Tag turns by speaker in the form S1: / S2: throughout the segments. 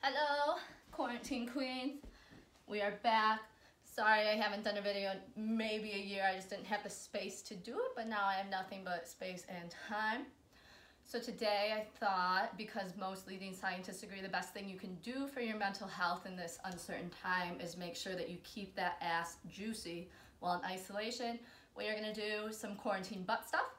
S1: Hello, Quarantine Queens. We are back. Sorry I haven't done a video in maybe a year. I just didn't have the space to do it, but now I have nothing but space and time. So today I thought, because most leading scientists agree the best thing you can do for your mental health in this uncertain time is make sure that you keep that ass juicy while in isolation. We are gonna do some quarantine butt stuff.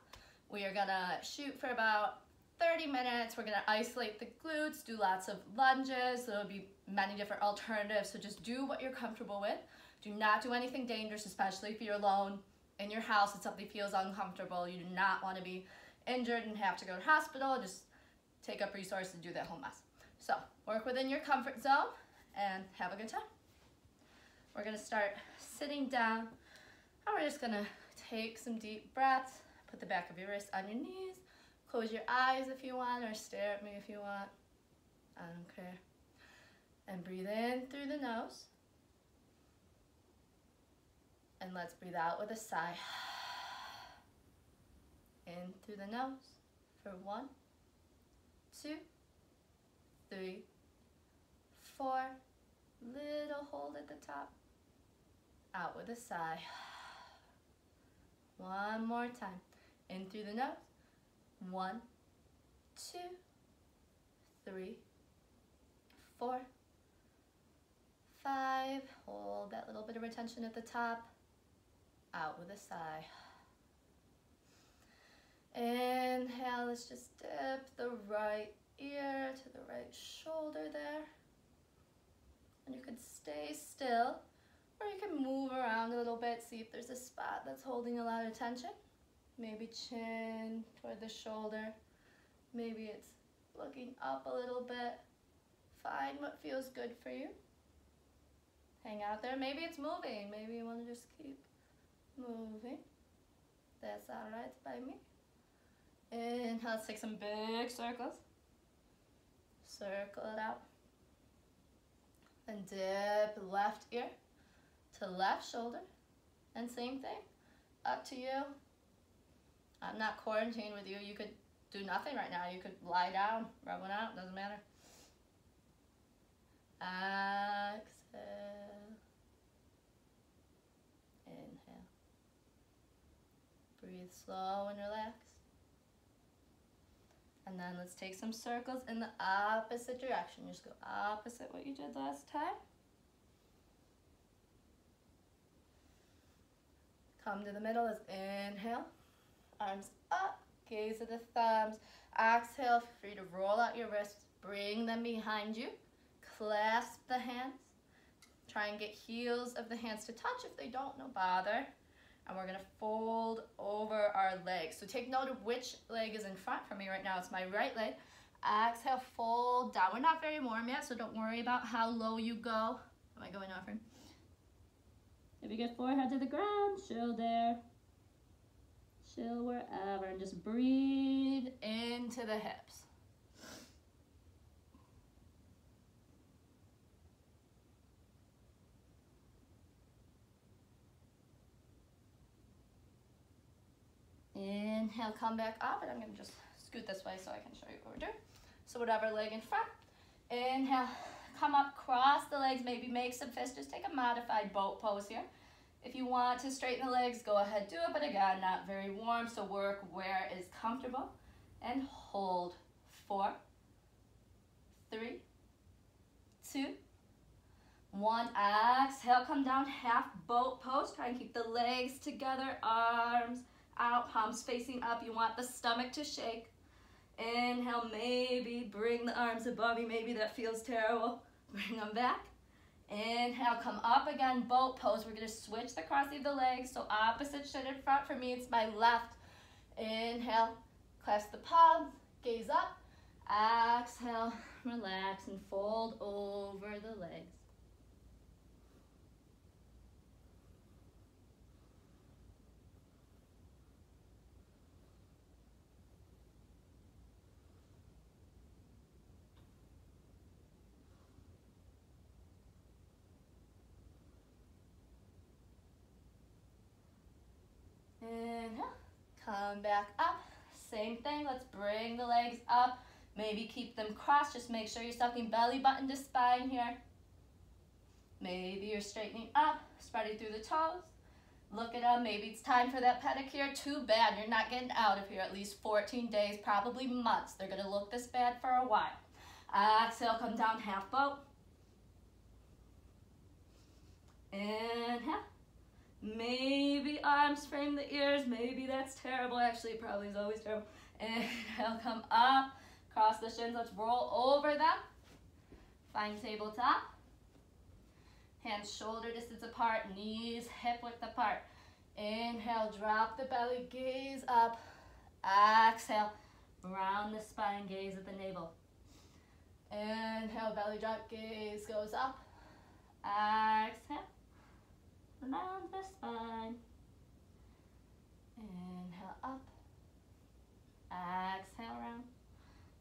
S1: We are gonna shoot for about 30 minutes. We're gonna isolate the glutes, do lots of lunges. There'll be many different alternatives, so just do what you're comfortable with. Do not do anything dangerous, especially if you're alone in your house and something feels uncomfortable. You do not wanna be injured and have to go to the hospital. Just take up resources and do that whole mess. So work within your comfort zone and have a good time. We're gonna start sitting down, and we're just gonna take some deep breaths. Put the back of your wrist on your knees. Close your eyes if you want, or stare at me if you want. I don't care. And breathe in through the nose. And let's breathe out with a sigh. In through the nose for 1, 2, 3, 4. Little hold at the top. Out with a sigh. One more time. In through the nose. 1, 2, 3, 4, 5. Hold that little bit of retention at the top. Out with a sigh. Inhale, let's just dip the right ear to the right shoulder there. And you could stay still, or you can move around a little bit, see if there's a spot that's holding a lot of tension. Maybe chin toward the shoulder. Maybe it's looking up a little bit. Find what feels good for you. Hang out there. Maybe it's moving. Maybe you want to just keep moving. That's all right by me. Inhale, let's take some big circles. Circle it out. Then dip left ear to left shoulder. And same thing. Up to you. I'm not quarantined with you. You could do nothing right now. You could lie down, rub one out, doesn't matter. Exhale. Inhale. Breathe slow and relax. And then let's take some circles in the opposite direction. Just go opposite what you did last time. Come to the middle. Let's inhale. Arms up, gaze at the thumbs. Exhale, feel free to roll out your wrists, bring them behind you. Clasp the hands. Try and get heels of the hands to touch. If they don't, no bother. And we're gonna fold over our legs. So take note of which leg is in front for me right now. It's my right leg. Exhale, fold down. We're not very warm yet, so don't worry about how low you go. Am I going off? If you get forehead to the ground, chill there. Chill wherever, and just breathe into the hips. Inhale, come back up, and I'm gonna just scoot this way so I can show you what we're doing. So whatever leg in front. Inhale, come up, cross the legs, maybe make some fists. Just take a modified boat pose here. If you want to straighten the legs, go ahead, do it, but again, not very warm, so work where is comfortable. And hold. 4, 3, 2, 1. Exhale, come down, half boat pose. Try and keep the legs together, arms out, palms facing up. You want the stomach to shake. Inhale, maybe bring the arms above you. Maybe that feels terrible. Bring them back. Inhale, come up again, boat pose. We're gonna switch the crossing of the legs, so opposite shin in front. For me, it's my left. Inhale, clasp the palms, gaze up. Exhale, relax and fold over the legs. Inhale, come back up. Same thing, let's bring the legs up. Maybe keep them crossed. Just make sure you're sucking belly button to spine here. Maybe you're straightening up, spreading through the toes. Look it up. Maybe it's time for that pedicure. Too bad. You're not getting out of here at least 14 days, probably months. They're going to look this bad for a while. Exhale, come down, half boat. Inhale. Maybe arms frame the ears. Maybe that's terrible. Actually, it probably is always terrible. Inhale, come up. Cross the shins. Let's roll over them. Find tabletop. Hands shoulder distance apart. Knees hip width apart. Inhale, drop the belly, gaze up. Exhale, round the spine, gaze at the navel. Inhale, belly drop, gaze goes up. Exhale, round the spine. Inhale, up. Exhale, round.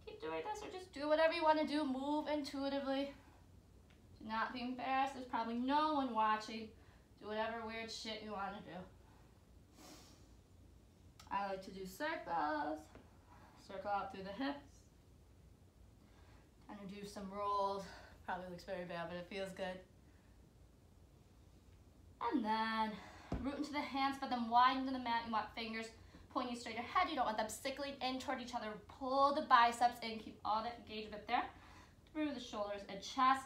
S1: Keep doing this or just do whatever you want to do. Move intuitively. Do not be embarrassed. There's probably no one watching. Do whatever weird shit you want to do. I like to do circles. Circle out through the hips. Kind of do some rolls. Probably looks very bad, but it feels good. And then root into the hands, but then widen to the mat. You want fingers pointing straight ahead. You don't want them sickling in toward each other. Pull the biceps in. Keep all that engagement there. Through the shoulders and chest.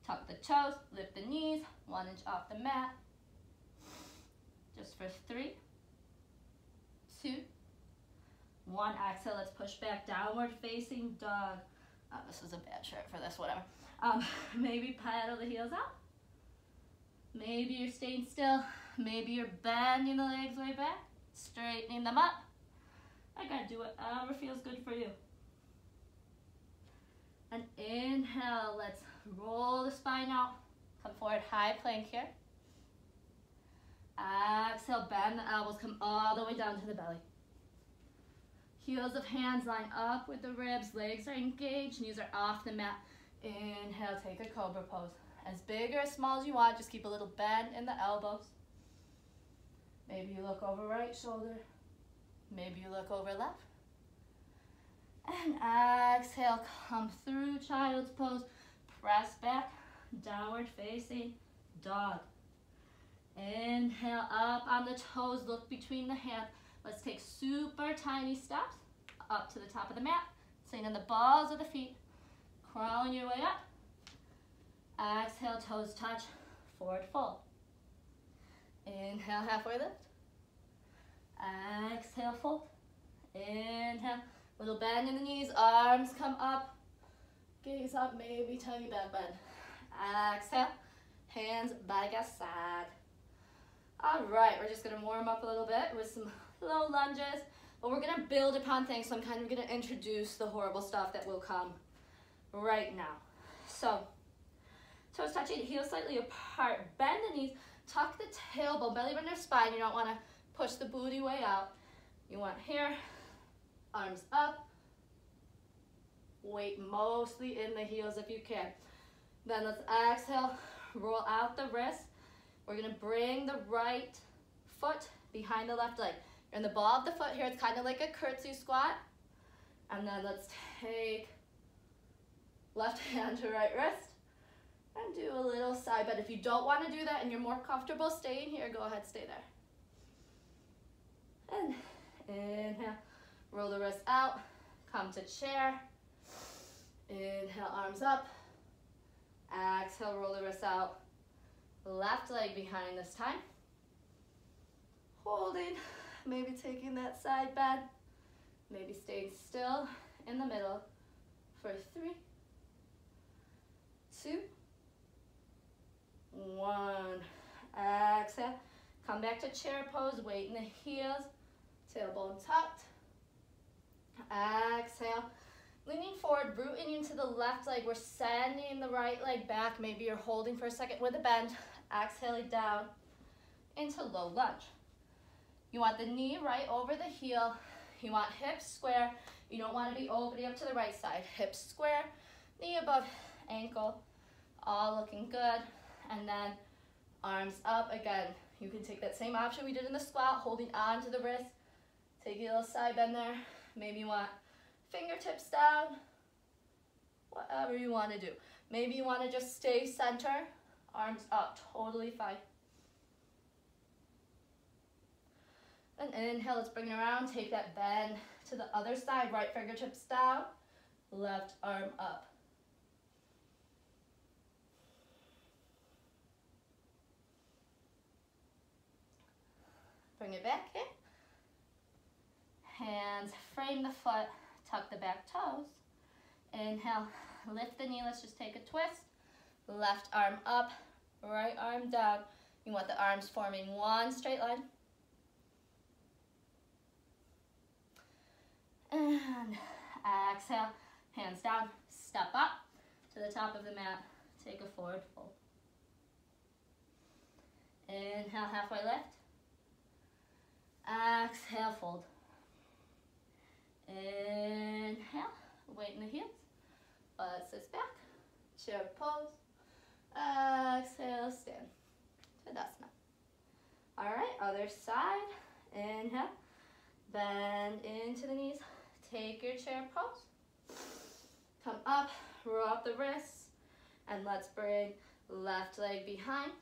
S1: Tuck the toes. Lift the knees. 1 inch off the mat. Just for 3, 2, 1. Exhale. Let's push back. Downward facing dog. Oh, this is a bad shirt for this. Whatever. Maybe paddle the heels out. Maybe you're staying still. Maybe you're bending the legs way back. Straightening them up. I gotta do whatever feels good for you. And inhale, let's roll the spine out. Come forward, high plank here. Exhale, bend the elbows, come all the way down to the belly. Heels of hands line up with the ribs, legs are engaged, knees are off the mat. Inhale, take a cobra pose. As big or as small as you want, just keep a little bend in the elbows. Maybe you look over right shoulder. Maybe you look over left. And exhale, come through child's pose. Press back, downward facing dog. Inhale, up on the toes, look between the hands. Let's take super tiny steps up to the top of the mat. Staying on the balls of the feet. Crawling your way up. Exhale, toes touch, forward fold. Inhale, halfway lift. Exhale, fold. Inhale, little bend in the knees, arms come up. Gaze up, maybe tiny back bend. Exhale, hands by your side. All right, we're just gonna warm up a little bit with some low lunges, but we're gonna build upon things, so I'm kind of gonna introduce the horrible stuff that will come right now. So, toes touching, heels slightly apart, bend the knees, tuck the tailbone, belly button or spine. You don't wanna push the booty way out. You want here, arms up, weight mostly in the heels if you can. Then let's exhale, roll out the wrist. We're gonna bring the right foot behind the left leg. You're in the ball of the foot here. It's kind of like a curtsy squat. And then let's take left hand to right wrist and do a little side bend. If you don't want to do that and you're more comfortable staying here, go ahead, stay there. And inhale, roll the wrist out, come to chair. Inhale, arms up. Exhale, roll the wrist out. Left leg behind this time. Holding, maybe taking that side bend. Maybe staying still in the middle for 3, 2, 1. Exhale, come back to chair pose, weight in the heels, tailbone tucked. Exhale, leaning forward, rooting into the left leg. We're sending the right leg back. Maybe you're holding for a second with a bend. Exhaling down into low lunge. You want the knee right over the heel. You want hips square. You don't want to be opening up to the right side. Hips square, knee above ankle, all looking good. And then arms up again. You can take that same option we did in the squat, holding on to the wrist. Take a little side bend there. Maybe you want fingertips down, whatever you want to do. Maybe you want to just stay center, arms up, totally fine. And inhale, let's bring it around, take that bend to the other side, right fingertips down, left arm up. Bring it back in. Hands frame the foot, tuck the back toes. Inhale, lift the knee, let's just take a twist. Left arm up, right arm down. You want the arms forming one straight line. And exhale, hands down, step up to the top of the mat, take a forward fold. Inhale, halfway lift. Exhale, fold. Inhale, weight in the heels. Let's sit back, chair pose. Exhale, stand. Tadasana. All right, other side. Inhale, bend into the knees. Take your chair pose. Come up, roll up the wrists, and let's bring left leg behind.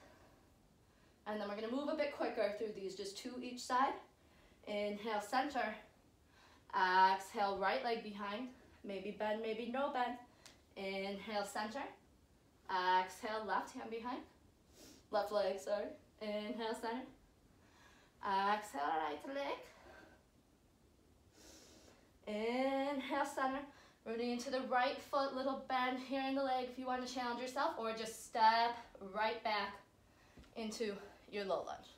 S1: And then we're gonna move a bit quicker through these, just two each side. Inhale, center. Exhale, right leg behind. Maybe bend, maybe no bend. Inhale, center. Exhale, left hand behind. Left leg, sorry. Inhale, center. Exhale, right leg. Inhale, center. Rooting into the right foot, little bend here in the leg if you want to challenge yourself, or just step right back into your low lunge.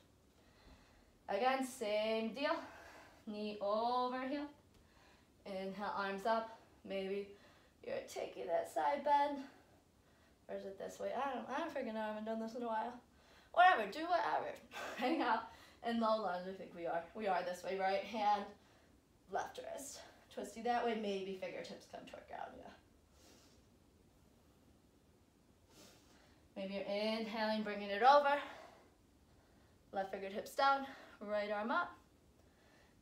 S1: Again, same deal. Knee over heel. Inhale, arms up. Maybe you're taking that side bend. Or is it this way? I don't freaking know. I haven't done this in a while. Whatever, do whatever. Hang out in low lunge, I think we are. We are this way. Right hand, left wrist. Twisty that way. Maybe fingertips come toward ground, yeah. Maybe you're inhaling, bringing it over. Left fingertips down, right arm up.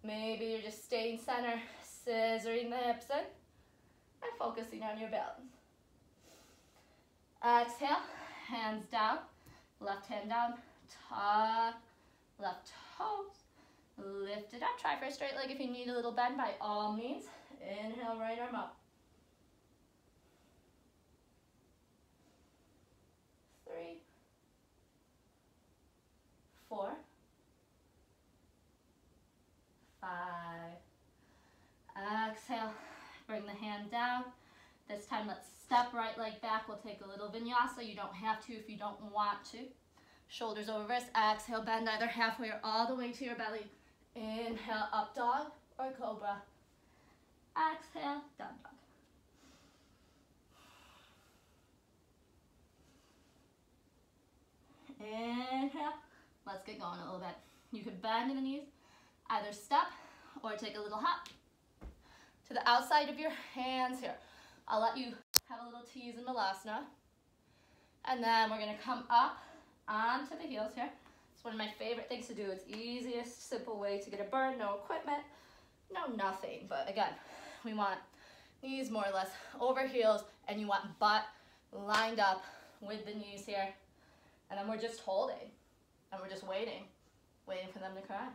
S1: Maybe you're just staying center, scissoring the hips in, and focusing on your balance. Exhale, hands down, left hand down, tuck, left toes, lift it up. Try for a straight leg if you need a little bend, by all means. Inhale, right arm up. 3, 4, 5. Exhale, bring the hand down. This time let's step right leg back. We'll take a little vinyasa. You don't have to if you don't want to. Shoulders over wrist. Exhale, bend either halfway or all the way to your belly. Inhale, up dog or cobra. Exhale, down dog. Inhale. Let's get going a little bit. You could bend in the knees, either step or take a little hop to the outside of your hands here. I'll let you have a little tease in Malasana. And then we're gonna come up onto the heels here. It's one of my favorite things to do. It's easiest, simple way to get a burn, no equipment, no nothing. But again, we want knees more or less over heels, and you want butt lined up with the knees here. And then we're just holding, and we're just waiting for them to cry.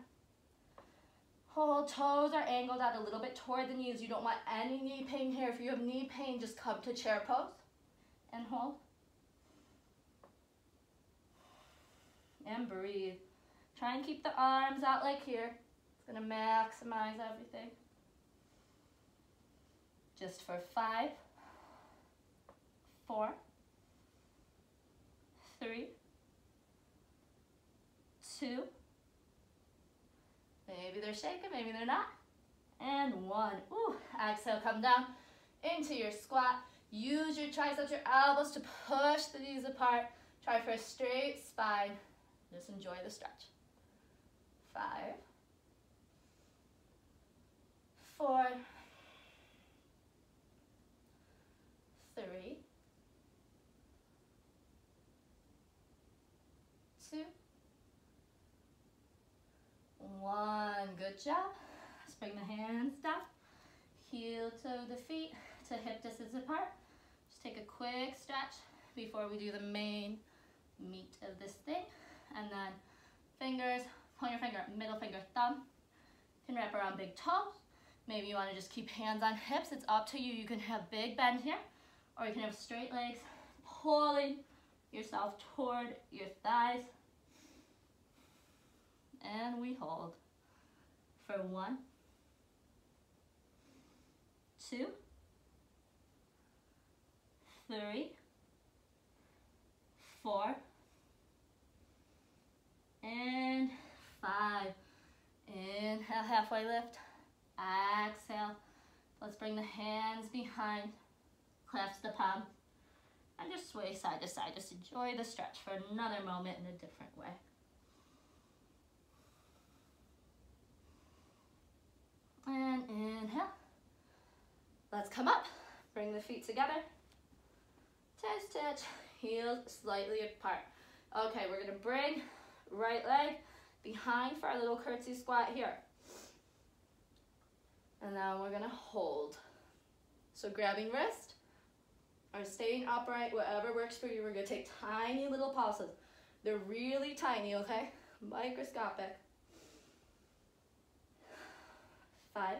S1: Hold, toes are angled out a little bit toward the knees. You don't want any knee pain here. If you have knee pain, just come to chair pose and hold. And breathe. Try and keep the arms out like here. It's gonna maximize everything. Just for 5, 4, 3, 2, maybe they're shaking, maybe they're not, and 1. Ooh, exhale, come down into your squat. Use your triceps, your elbows to push the knees apart. Try for a straight spine. Just enjoy the stretch. 5, 4, 3, 2, 1. Good job. Let's bring the hands down. heel toe the feet to hip distance apart. Just take a quick stretch before we do the main meat of this thing. And then fingers, pointer finger, middle finger, thumb. You can wrap around big toes. Maybe you want to just keep hands on hips. It's up to you. You can have big bend here, or you can have straight legs, pulling yourself toward your thighs. And we hold for 1, 2, 3, 4, and 5. Inhale, halfway lift. Exhale. Let's bring the hands behind, clasp the palm, and just sway side to side. Just enjoy the stretch for another moment in a different way. And inhale. Let's come up. Bring the feet together. Touch, touch. Heels slightly apart. Okay, we're going to bring right leg behind for our little curtsy squat here. And now we're going to hold. So grabbing wrist or staying upright, whatever works for you. We're going to take tiny little pulses. They're really tiny, okay? Microscopic. 5,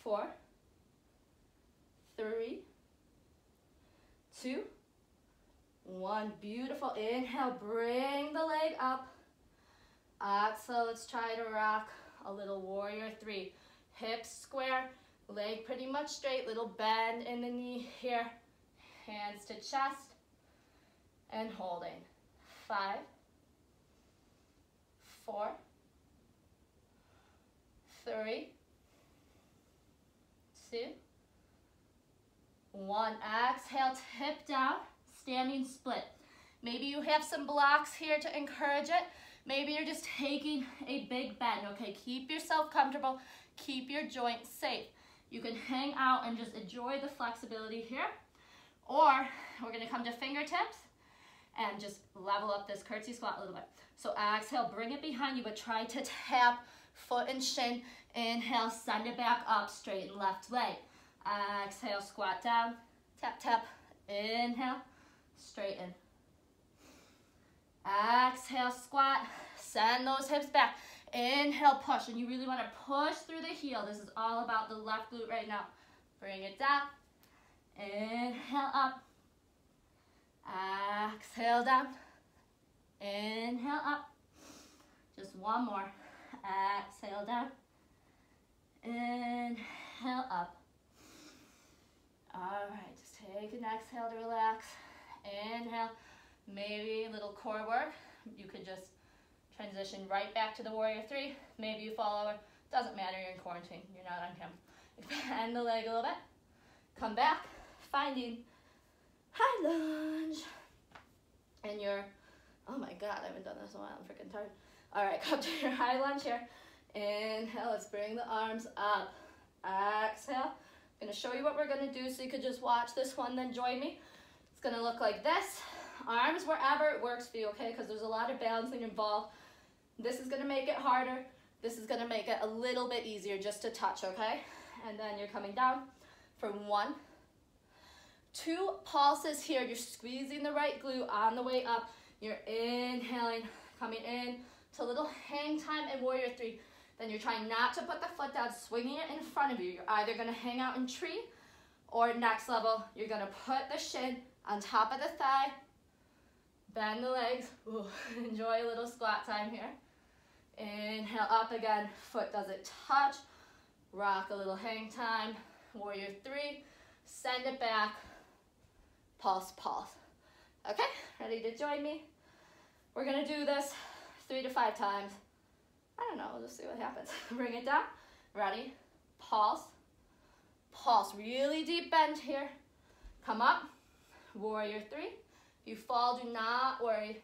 S1: 4, 3, 2, 1. Beautiful. Inhale, bring the leg up. Exhale, let's try to rock a little warrior 3. Hips square, leg pretty much straight, little bend in the knee here. Hands to chest and holding. 5, 4, 3, 2, 1. Exhale, tip down, standing split. Maybe you have some blocks here to encourage it. Maybe you're just taking a big bend. Okay, keep yourself comfortable. Keep your joints safe. You can hang out and just enjoy the flexibility here. Or we're going to come to fingertips and just level up this curtsy squat a little bit. So exhale, bring it behind you, but try to tap foot and shin. Inhale, send it back up, straighten left leg. Exhale, squat down, tap, tap. Inhale, straighten. Exhale, squat, send those hips back. Inhale, push, and you really want to push through the heel. This is all about the left glute right now. Bring it down. Inhale, up. Exhale, down. Inhale, up. Just one more. Exhale, down. Inhale, up. All right, just take an exhale to relax. Inhale. Maybe a little core work. You could just transition right back to the warrior 3. Maybe you fall over. Doesn't matter, you're in quarantine. You're not on camera. Bend the leg a little bit. Come back, finding high lunge. And you're, oh my God, I haven't done this in a while. I'm freaking tired. All right, come to your high lunge here. Inhale, let's bring the arms up. Exhale. I'm gonna show you what we're gonna do so you could just watch this one, then join me. It's gonna look like this. Arms wherever it works for you, okay? Because there's a lot of balancing involved. This is going to make it harder. This is going to make it a little bit easier just to touch, okay? And then you're coming down for 1, 2 pulses here. You're squeezing the right glute on the way up. You're inhaling, coming in to a little hang time in warrior 3. Then you're trying not to put the foot down, swinging it in front of you. You're either going to hang out in tree, or next level, you're going to put the shin on top of the thigh. Bend the legs. Ooh, enjoy a little squat time here. Inhale, up again. Foot doesn't touch. Rock a little hang time. Warrior 3. Send it back. Pulse, pulse. Okay, ready to join me? We're going to do this 3 to 5 times. I don't know, we'll just see what happens. Bring it down. Ready? Pulse. Pulse. Really deep bend here. Come up. Warrior 3. If you fall, do not worry.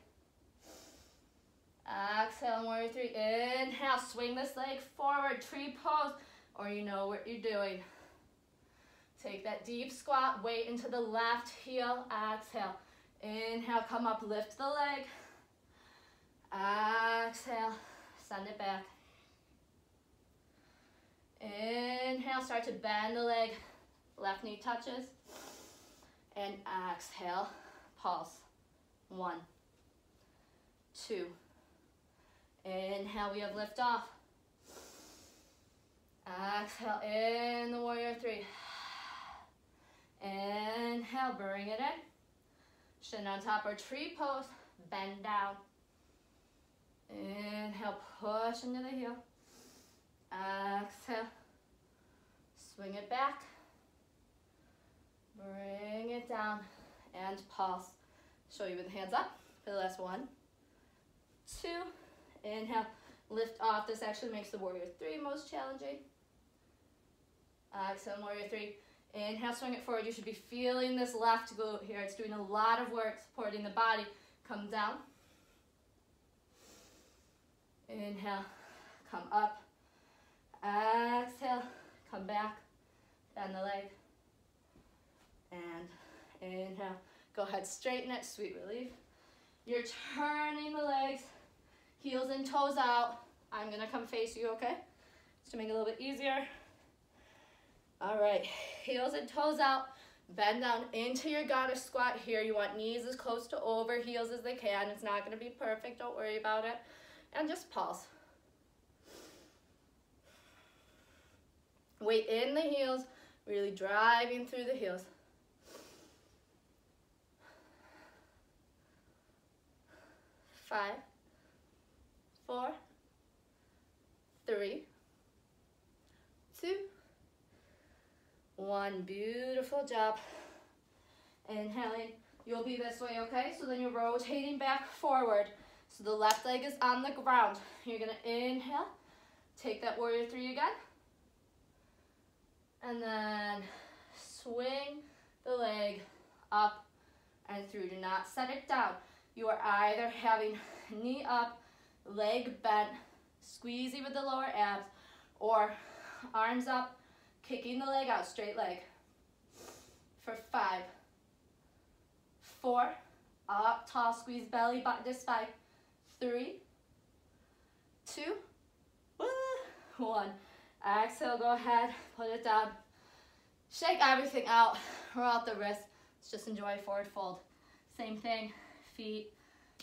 S1: Exhale, warrior 3. Inhale, swing this leg forward, tree pose, or you know what you're doing. Take that deep squat, weight into the left heel. Exhale. Inhale, come up, lift the leg. Exhale, send it back. Inhale, start to bend the leg. Left knee touches. And exhale, pulse. 1, 2. Inhale, we have lift off. Exhale, in the warrior 3. Inhale, bring it in. Shin on top or tree pose. Bend down. Inhale, push into the heel. Exhale, swing it back. Bring it down and pulse. Show you with the hands up for the last 1, 2. Inhale, lift off. This actually makes the warrior 3 most challenging. Exhale, warrior 3. Inhale, swing it forward. You should be feeling this left glute here. It's doing a lot of work supporting the body. Come down. Inhale, come up. Exhale, come back. Bend the leg. And inhale. Go ahead, straighten it, sweet relief. You're turning the legs, heels and toes out. I'm gonna come face you, okay? Just to make it a little bit easier. All right, heels and toes out. Bend down into your goddess squat here. You want knees as close to over heels as they can. It's not gonna be perfect, don't worry about it. And just pulse. Weight in the heels, really driving through the heels. 5, 4, 3, 2, 1. Beautiful job. Inhaling, you'll be this way, okay? So then you're rotating back forward. So the left leg is on the ground. You're gonna inhale, take that warrior 3 again. And then swing the leg up and through. Do not set it down. You are either having knee up, leg bent, squeezy with the lower abs, or arms up, kicking the leg out, straight leg. For 5, 4, up, tall, squeeze belly button to spine. 3, 2, 1. Exhale, go ahead, put it down. Shake everything out, roll out the wrist. Let's just enjoy forward fold. Same thing, feet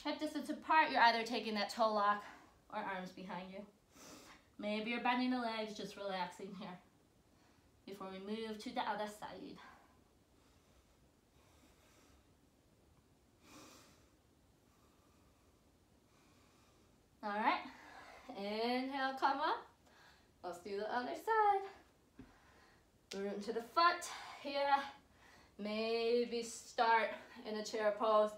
S1: hip distance apart. You're either taking that toe lock or arms behind you. Maybe you're bending the legs, just relaxing here before we move to the other side. All right, inhale, come up. Let's do the other side. Root to the foot here. Maybe start in a chair pose.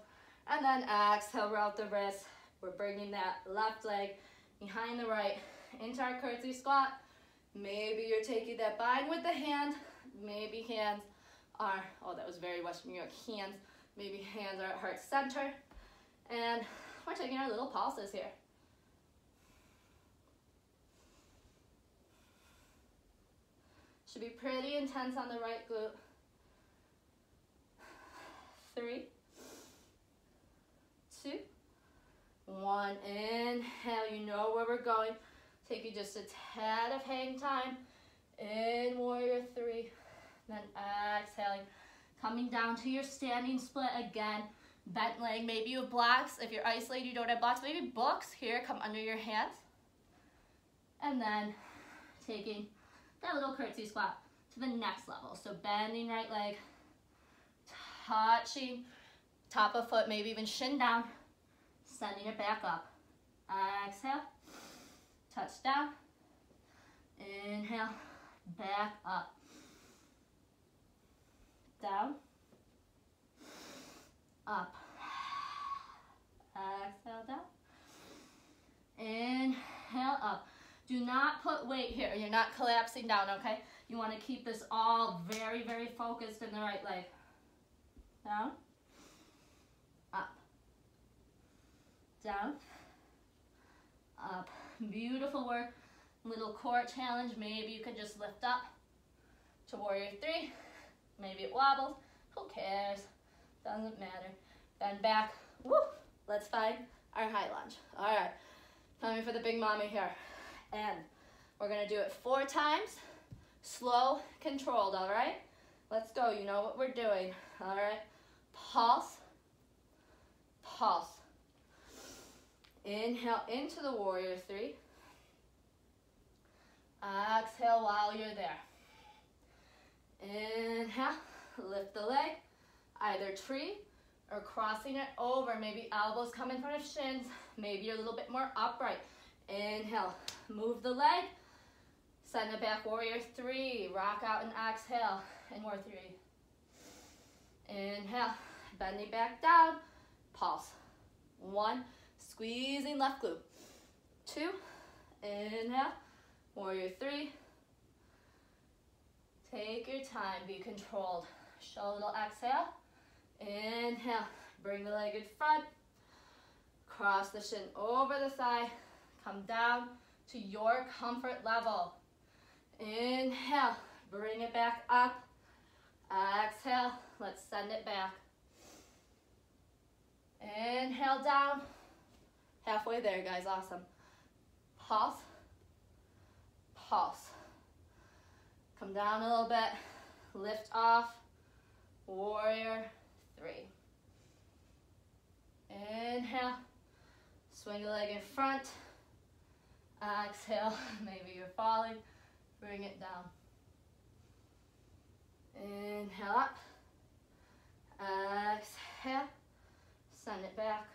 S1: And then exhale, roll out the wrist. We're bringing that left leg behind the right into our curtsy squat. Maybe you're taking that bind with the hand. Maybe hands are, oh, that was very Western New York, hands. Maybe hands are at heart center. And we're taking our little pulses here. Should be pretty intense on the right glute. 3, 2, 1. Inhale, you know where we're going. Take you just a tad of hang time. In warrior 3. Then exhaling. Coming down to your standing split again. Bent leg, maybe you have blocks. If you're isolated, you don't have blocks. Maybe books here, come under your hands. And then taking that little curtsy squat to the next level. So bending right leg, touching top of foot, maybe even shin down, sending it back up. Exhale, touch down, inhale, back up, down, up, exhale, down, inhale, up. Do not put weight here. You're not collapsing down, okay? You want to keep this all very, very focused in the right leg. Down, up, down, up. Beautiful work. Little core challenge. Maybe you can just lift up to warrior 3. Maybe it wobbles. Who cares? Doesn't matter. Bend back. Woo! Let's find our high lunge. All right. Coming for the big mommy here. And we're going to do it 4 times. Slow, controlled, all right? Let's go, you know what we're doing, all right? Pulse, pulse. Inhale into the warrior three. Exhale while you're there. Inhale, lift the leg, either tree or crossing it over. Maybe elbows come in front of shins. Maybe you're a little bit more upright. Inhale, move the leg, send it back, warrior three. Rock out and exhale, and more three. Inhale, bending back down, pulse. One, squeezing left glute. Two, inhale, warrior three. Take your time, be controlled. Shoulder exhale. Inhale, bring the leg in front. Cross the shin over the thigh. Come down to your comfort level. Inhale, bring it back up. Exhale, let's send it back. Inhale down. Halfway there, guys, awesome. Pulse, pulse. Come down a little bit, lift off, warrior three. Inhale, swing the leg in front. Exhale, maybe you're falling, bring it down. Inhale up, exhale, send it back,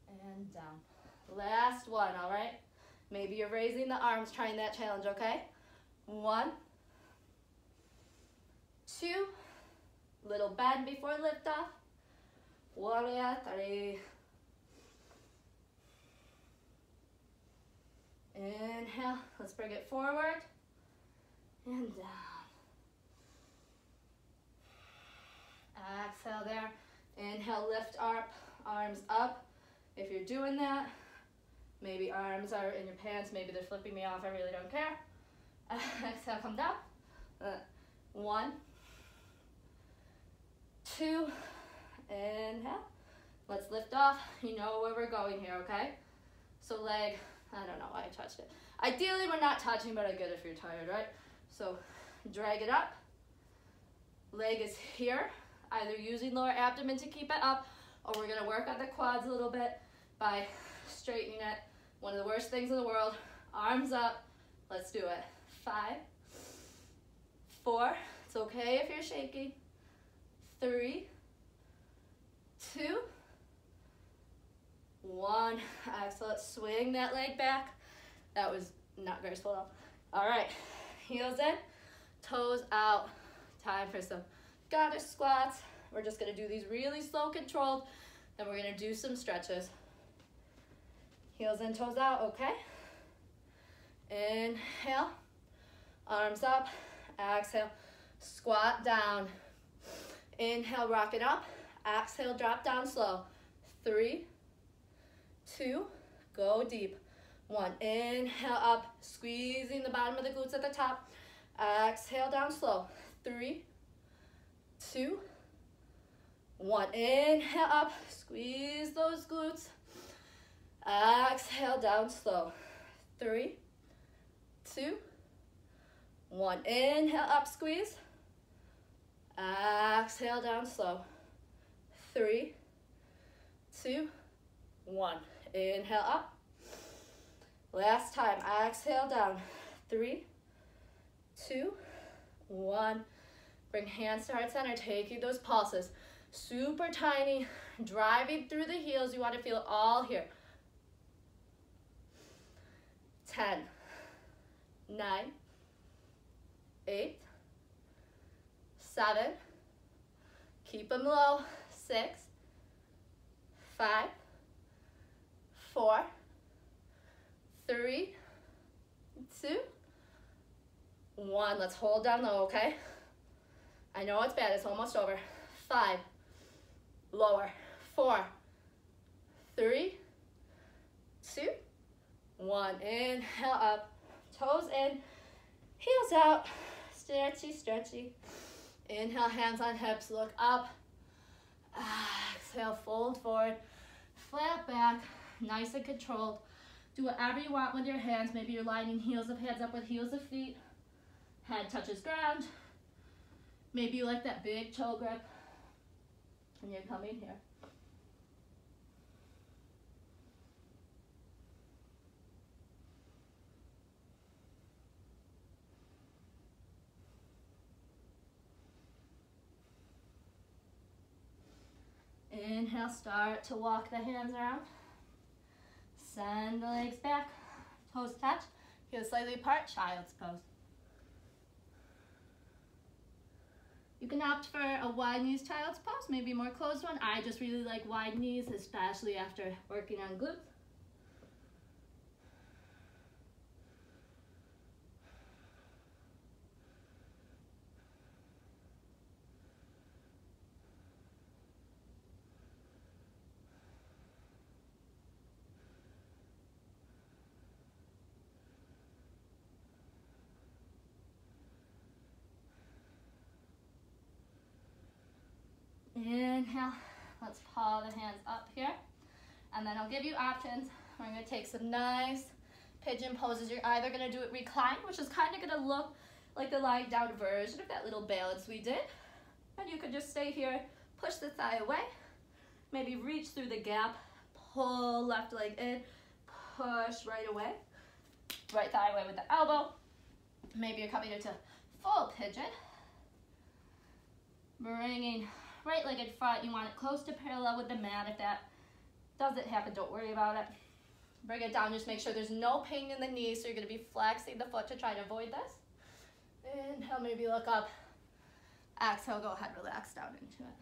S1: and down. Last one, all right? Maybe you're raising the arms, trying that challenge, okay? 1, 2, little bend before lift off. Warrior three. Inhale, let's bring it forward and down. Exhale there. Inhale, lift up, arms up. If you're doing that, maybe arms are in your pants, maybe they're flipping me off, I really don't care. Exhale, come down. 1, 2, inhale. Let's lift off. You know where we're going here, okay? So leg, I don't know why I touched it. Ideally, we're not touching, but I get it if you're tired, right? So drag it up. Leg is here, either using lower abdomen to keep it up, or we're gonna work on the quads a little bit by straightening it. One of the worst things in the world. Arms up. Let's do it. 5, 4. It's okay if you're shaking. 3, 2, 1. Exhale. Let's swing that leg back. That was not graceful enough. All right. Heels in, toes out. Time for some goddess squats. We're just gonna do these really slow, controlled. Then we're gonna do some stretches. Heels in, toes out, okay? Inhale, arms up, exhale, squat down. Inhale, rock it up, exhale, drop down slow. 3, 2, go deep. 1, inhale up, squeezing the bottom of the glutes at the top. Exhale, down slow. 3, 2, 1, inhale up, squeeze those glutes. Exhale, down slow. 3, 2, 1. Inhale, up, squeeze. Exhale, down slow. 3, 2, 1. Inhale, up. Last time. Exhale, down. 3, 2, 1. Bring hands to heart center, taking those pulses. Super tiny, driving through the heels. You want to feel it all here. 10, 9, 8, 7, keep them low. 6, 5, 4, 3, 2, 1. Let's hold down low, okay? I know it's bad, it's almost over. 5, lower. 4, 3, 2, 1. Inhale up, toes in, heels out, stretchy, stretchy. Inhale, hands on hips, look up. Exhale, fold forward, flat back, nice and controlled. Do whatever you want with your hands. Maybe you're lining heels of hands up with heels of feet. Head touches ground. Maybe you like that big toe grip. And you're coming here. Inhale, start to walk the hands around. Send the legs back. Toes touch. Heels slightly apart. Child's pose. You can opt for a wide knees child's pose, maybe a more closed one. I just really like wide knees, especially after working on glutes. Inhale, let's paw the hands up here. And then I'll give you options. We're gonna take some nice pigeon poses. You're either gonna do it reclined, which is kind of gonna look like the lying down version of that little balance we did. And you could just stay here, push the thigh away, maybe reach through the gap, pull left leg in, push right away, right thigh away with the elbow. Maybe you're coming into full pigeon. Bringing right leg in front, you want it close to parallel with the mat. If that doesn't happen, don't worry about it. Bring it down, just make sure there's no pain in the knees, so you're gonna be flexing the foot to try to avoid this. Inhale, maybe look up. Exhale, go ahead, relax down into it.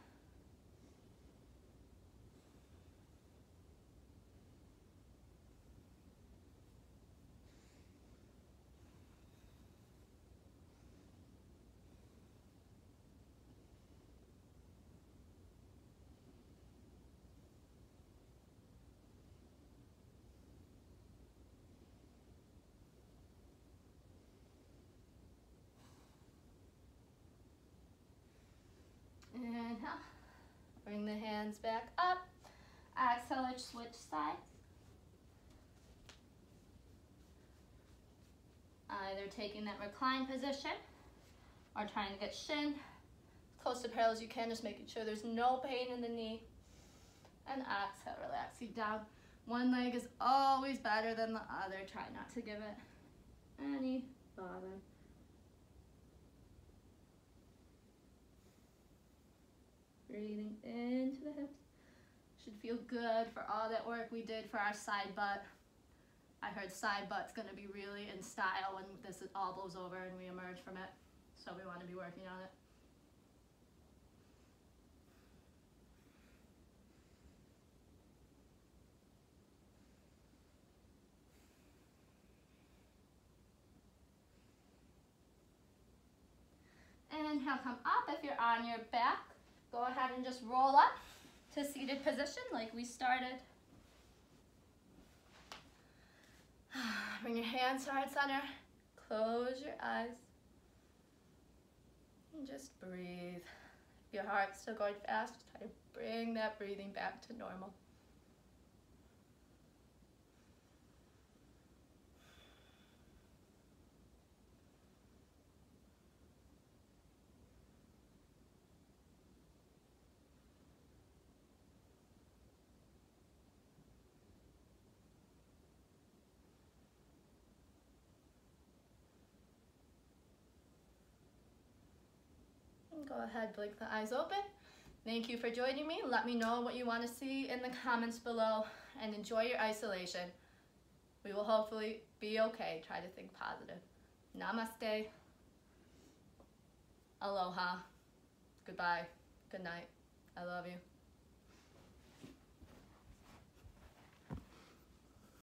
S1: Inhale, bring the hands back up. Exhale, switch sides. Either taking that reclined position or trying to get shin close to parallel as you can, just making sure there's no pain in the knee. And exhale, relaxing down. One leg is always better than the other. Try not to give it any bother. Breathing into the hips. Should feel good for all that work we did for our side butt. I heard side butt's gonna be really in style when this all blows over and we emerge from it. So we want to be working on it. Inhale, come up. If you're on your back, go ahead and just roll up to seated position like we started. Bring your hands to heart center. Close your eyes. And just breathe. If your heart's still going fast, try to bring that breathing back to normal. Go ahead, blink the eyes open. Thank you for joining me. Let me know what you want to see in the comments below and enjoy your isolation. We will hopefully be okay. Try to think positive. Namaste. Aloha. Goodbye. Good night. I love you.